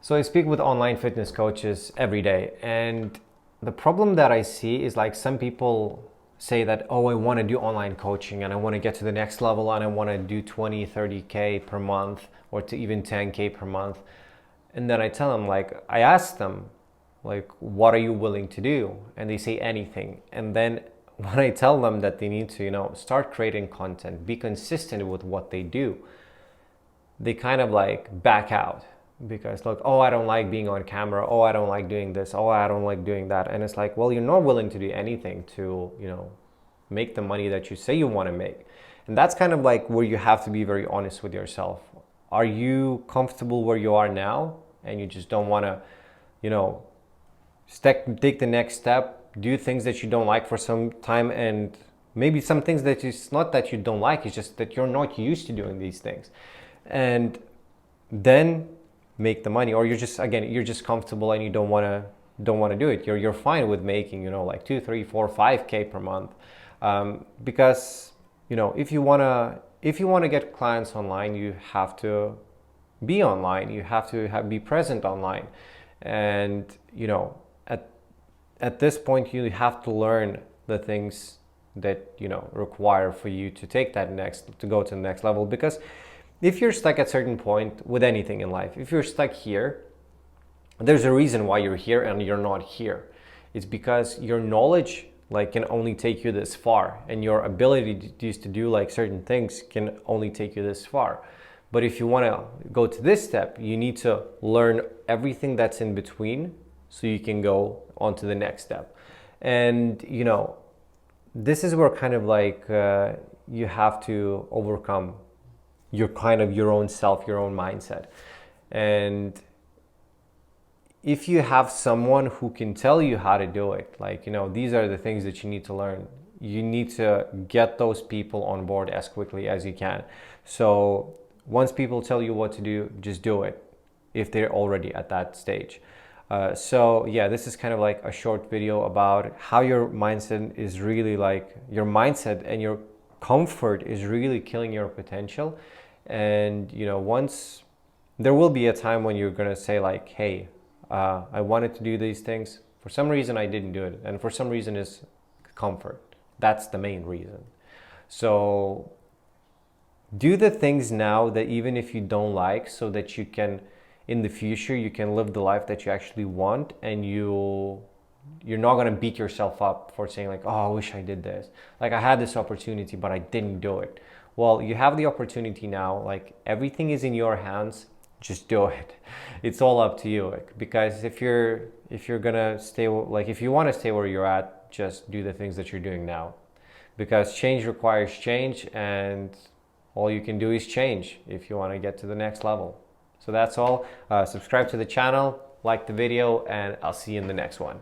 So I speak with online fitness coaches every day, and the problem that I see is like some people say that, oh, I want to do online coaching and I want to get to the next level and I want to do 20, 30K per month or to even 10K per month. And then I tell them, like, I ask them, like, what are you willing to do? And they say anything. And then when I tell them that they need to, start creating content, be consistent with what they do, they kind of like back out because like, oh, I don't like being on camera. Oh, I don't like doing this. Oh, I don't like doing that. And it's like, well, you're not willing to do anything to, make the money that you say you want to make. And that's kind of like where you have to be very honest with yourself. Are you comfortable where you are now and you just don't want to, take the next step, do things that you don't like for some time, and maybe some things that it's not that you don't like, it's just that you're not used to doing these things, and then make the money, or you're just comfortable and you don't want to do it. You're fine with making like 2, 3, 4, 5K per month, because if you want to get clients online, you have to be online, you have to be present online, and at this point you have to learn the things that require for you to go to the next level. Because if you're stuck at a certain point with anything in life, if you're stuck here, there's a reason why you're here and you're not here. It's because your knowledge can only take you this far, and your ability to do like certain things can only take you this far. But if you want to go to this step, you need to learn everything that's in between so you can go on to the next step. And this is where kind of like you have to overcome your own self, your own mindset. And if you have someone who can tell you how to do it, these are the things that you need to learn, you need to get those people on board as quickly as you can. So once people tell you what to do, just do it if they're already at that stage. So yeah, this is kind of like a short video about how your mindset is really your mindset and your comfort is really killing your potential. And once there will be a time when you're gonna say like, hey, I wanted to do these things, for some reason I didn't do it, and for some reason it's comfort. That's the main reason. So do the things now that even if you don't like, so that you can in the future you can live the life that you actually want, and you're not going to beat yourself up for saying like, oh, I wish I did this, like I had this opportunity but I didn't do it. Well, you have the opportunity now, everything is in your hands, just do it. It's all up to you, because if you're gonna stay, if you want to stay where you're at, just do the things that you're doing now, because change requires change, and all you can do is change if you want to get to the next level. So that's all. Subscribe to the channel, like the video, and I'll see you in the next one.